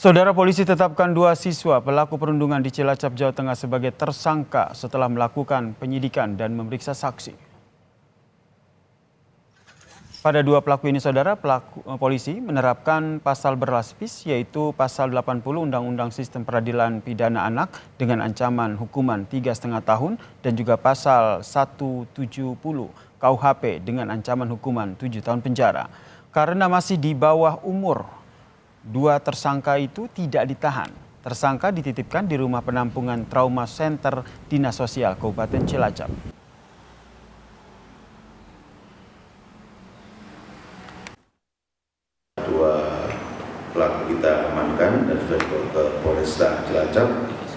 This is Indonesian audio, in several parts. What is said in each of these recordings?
Saudara, polisi tetapkan 2 siswa pelaku perundungan di Cilacap, Jawa Tengah sebagai tersangka setelah melakukan penyidikan dan memeriksa saksi. Pada 2 pelaku ini, saudara, polisi menerapkan pasal berlapis, yaitu pasal 80 Undang-Undang Sistem Peradilan Pidana Anak dengan ancaman hukuman 3,5 tahun dan juga pasal 170 KUHP dengan ancaman hukuman 7 tahun penjara. Karena masih di bawah umur, 2 tersangka itu tidak ditahan. Tersangka dititipkan di Rumah Penampungan Trauma Center Dinas Sosial Kabupaten Cilacap. Pelaku kita amankan dan sudah dibawa ke Polresta Cilacap,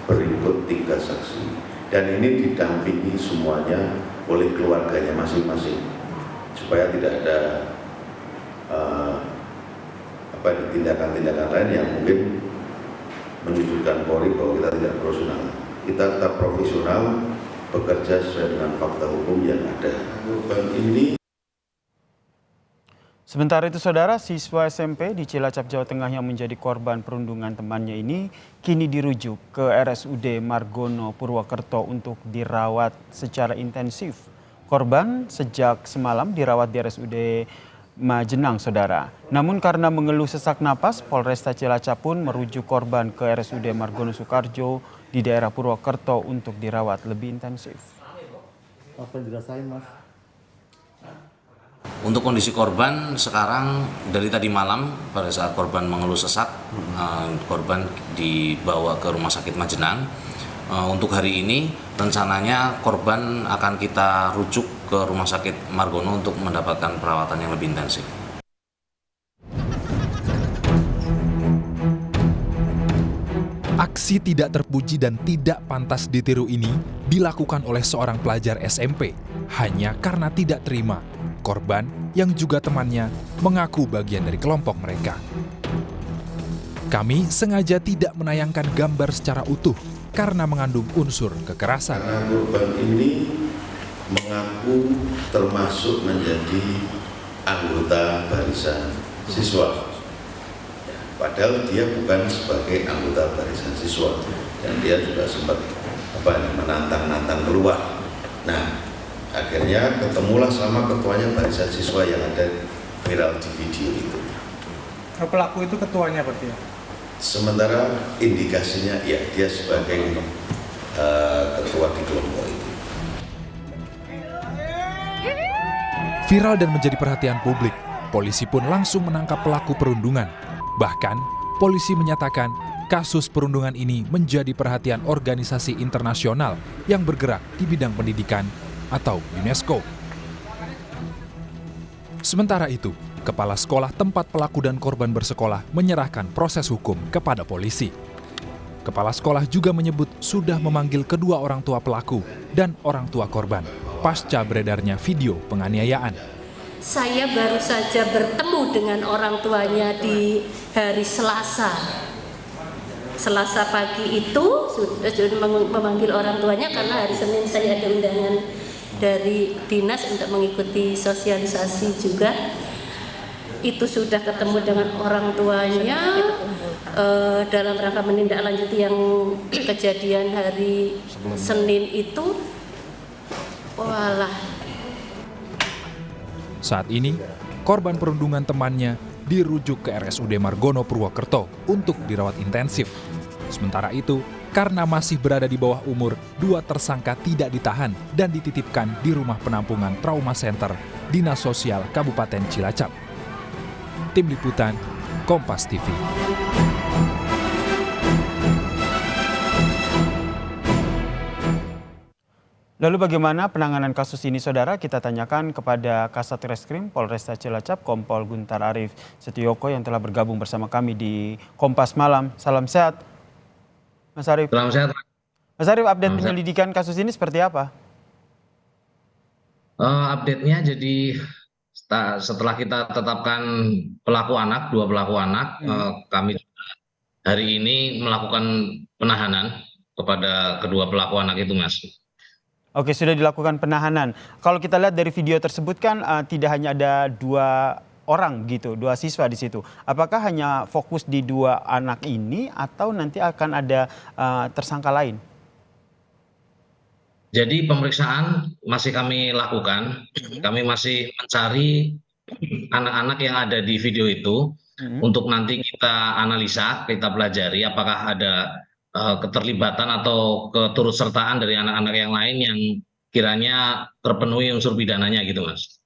berikut 3 saksi. Dan ini didampingi semuanya oleh keluarganya masing-masing, supaya tidak ada tindakan-tindakan lain yang mungkin menunjukkan Polri bahwa kita tidak profesional. Kita tetap profesional, bekerja sesuai dengan fakta hukum yang ada. Sementara itu, saudara, siswa SMP di Cilacap, Jawa Tengah yang menjadi korban perundungan temannya ini kini dirujuk ke RSUD Margono Purwokerto untuk dirawat secara intensif. Korban sejak semalam dirawat di RSUD Majenang, saudara. Namun karena mengeluh sesak napas, Polresta Cilacap pun merujuk korban ke RSUD Margono Soekarjo di daerah Purwokerto untuk dirawat lebih intensif. Apa yang dirasain, Mas? Untuk kondisi korban sekarang dari tadi malam pada saat korban mengeluh sesak, korban dibawa ke Rumah Sakit Majenang. Untuk hari ini rencananya korban akan kita rujuk ke Rumah Sakit Margono untuk mendapatkan perawatan yang lebih intensif. Aksi tidak terpuji dan tidak pantas ditiru ini dilakukan oleh seorang pelajar SMP hanya karena tidak terima korban yang juga temannya mengaku bagian dari kelompok mereka. Kami sengaja tidak menayangkan gambar secara utuh karena mengandung unsur kekerasan. Karena korban ini mengaku termasuk menjadi anggota barisan siswa. Padahal dia bukan sebagai anggota barisan siswa, dan dia juga sempat menantang-nantang keluar. Nah, akhirnya ketemulah sama ketuanya barisan siswa yang ada viral di video itu. Pelaku itu ketuanya berarti ya? Sementara indikasinya ya dia sebagai ketua di kelompok itu. Viral dan menjadi perhatian publik, polisi pun langsung menangkap pelaku perundungan. Bahkan, polisi menyatakan kasus perundungan ini menjadi perhatian organisasi internasional yang bergerak di bidang pendidikan atau UNESCO. Sementara itu, kepala sekolah tempat pelaku dan korban bersekolah menyerahkan proses hukum kepada polisi. Kepala sekolah juga menyebut sudah memanggil kedua orang tua pelaku dan orang tua korban pasca beredarnya video penganiayaan. Saya baru saja bertemu dengan orang tuanya di hari Selasa. Selasa pagi itu sudah memanggil orang tuanya karena hari Senin saya ada undangan dari dinas untuk mengikuti sosialisasi juga. Itu sudah ketemu dengan orang tuanya dalam rangka menindaklanjuti yang kejadian hari Senin itu. Walah. Saat ini, korban perundungan temannya dirujuk ke RSUD Margono Purwokerto untuk dirawat intensif. Sementara itu, karena masih berada di bawah umur, 2 tersangka tidak ditahan dan dititipkan di Rumah Penampungan Trauma Center Dinas Sosial Kabupaten Cilacap. Tim Liputan, Kompas TV. Lalu bagaimana penanganan kasus ini, saudara? Kita tanyakan kepada Kasat Reskrim Polresta Cilacap, Kompol Guntar Arif Setioko yang telah bergabung bersama kami di Kompas Malam. Salam sehat, Mas Arif. Salam sehat. Mas Arif, update penyelidikan kasus ini seperti apa? Update-nya jadi setelah kita tetapkan pelaku anak, 2 pelaku anak, kami hari ini melakukan penahanan kepada kedua pelaku anak itu, Mas. Oke, sudah dilakukan penahanan. Kalau kita lihat dari video tersebut kan tidak hanya ada 2 orang begitu, 2 siswa di situ. Apakah hanya fokus di 2 anak ini atau nanti akan ada tersangka lain? Jadi pemeriksaan masih kami lakukan, kami masih mencari anak-anak yang ada di video itu untuk nanti kita analisa, kita pelajari apakah ada keterlibatan atau keturutsertaan dari anak-anak yang lain yang kiranya terpenuhi unsur pidananya gitu, Mas.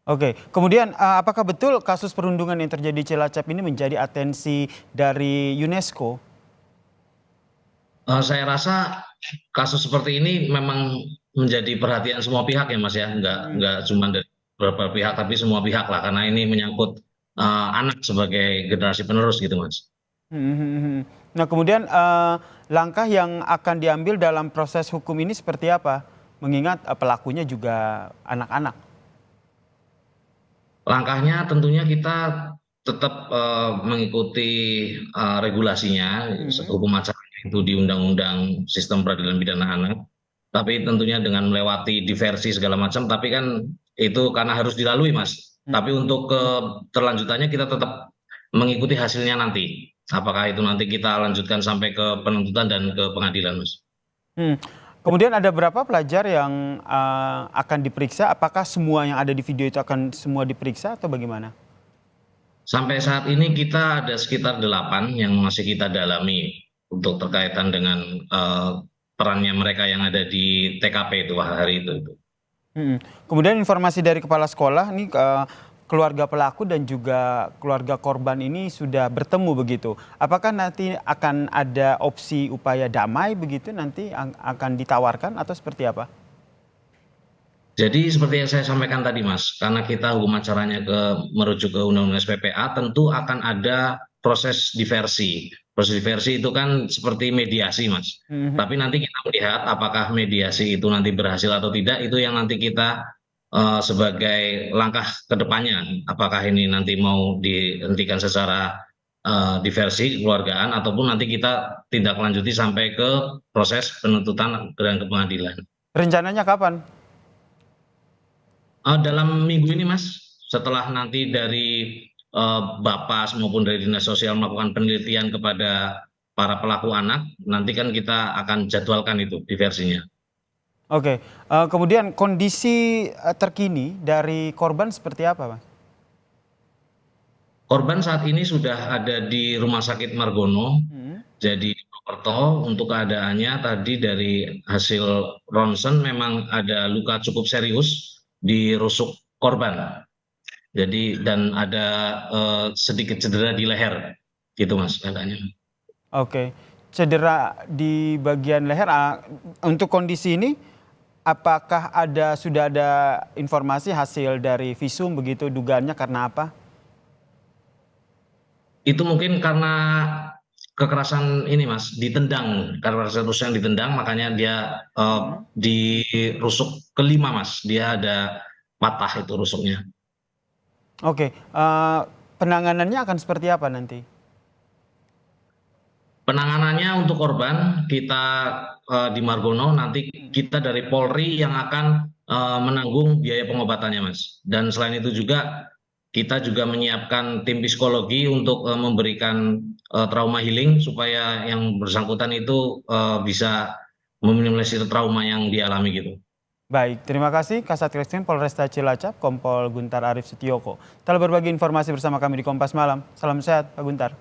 Oke, kemudian apakah betul kasus perundungan yang terjadi di Cilacap ini menjadi atensi dari UNESCO? Saya rasa kasus seperti ini memang menjadi perhatian semua pihak ya Mas ya, nggak cuma dari beberapa pihak tapi semua pihak lah karena ini menyangkut anak sebagai generasi penerus gitu Mas. Mhm. Nah kemudian langkah yang akan diambil dalam proses hukum ini seperti apa? Mengingat pelakunya juga anak-anak. Langkahnya tentunya kita tetap mengikuti regulasinya hukum acara itu di Undang-Undang Sistem Peradilan Pidana Anak, tapi tentunya dengan melewati diversi segala macam, tapi kan itu karena harus dilalui Mas. Tapi untuk keterlanjutannya kita tetap mengikuti hasilnya nanti. Apakah itu nanti kita lanjutkan sampai ke penuntutan dan ke pengadilan Mas. Kemudian ada berapa pelajar yang akan diperiksa? Apakah semua yang ada di video itu akan semua diperiksa atau bagaimana? Sampai saat ini kita ada sekitar 8 yang masih kita dalami untuk terkaitan dengan perannya mereka yang ada di TKP itu hari itu. Kemudian informasi dari kepala sekolah, ini keluarga pelaku dan juga keluarga korban ini sudah bertemu begitu. Apakah nanti akan ada opsi upaya damai begitu nanti akan ditawarkan atau seperti apa? Jadi seperti yang saya sampaikan tadi Mas, karena kita hukum acaranya merujuk ke Undang-Undang SPPA, tentu akan ada proses diversi. Proses diversi itu kan seperti mediasi Mas. Tapi nanti kita melihat apakah mediasi itu nanti berhasil atau tidak, itu yang nanti kita sebagai langkah ke depannya. Apakah ini nanti mau dihentikan secara diversi kekeluargaan ataupun nanti kita tindak lanjuti sampai ke proses penuntutan dan ke pengadilan. Rencananya kapan? Dalam minggu ini Mas, setelah nanti dari Bapas maupun dari Dinas Sosial melakukan penelitian kepada para pelaku anak, nanti kan kita akan jadwalkan itu diversinya. Oke, kemudian kondisi terkini dari korban seperti apa Mas? Korban saat ini sudah ada di Rumah Sakit Margono, jadi di Purwokerto. Untuk keadaannya tadi dari hasil ronsen memang ada luka cukup serius di rusuk korban. Jadi dan ada sedikit cedera di leher, gitu Mas katanya. Oke, cedera di bagian leher. Untuk kondisi ini, apakah sudah ada informasi hasil dari visum begitu dugaannya karena apa? Itu mungkin karena kekerasan ini Mas, ditendang, karena rusuk yang ditendang makanya dia di rusuk kelima Mas, dia ada patah itu rusuknya. Oke, penanganannya akan seperti apa nanti? Penanganannya untuk korban kita di Margono, nanti kita dari Polri yang akan menanggung biaya pengobatannya Mas. Dan selain itu juga kita juga menyiapkan tim psikologi untuk memberikan trauma healing supaya yang bersangkutan itu bisa meminimalisir trauma yang dialami gitu. Baik, terima kasih Kasat Reskrim Polresta Cilacap, Kompol Guntar Arif Setioko telah berbagi informasi bersama kami di Kompas Malam. Salam sehat Pak Guntar.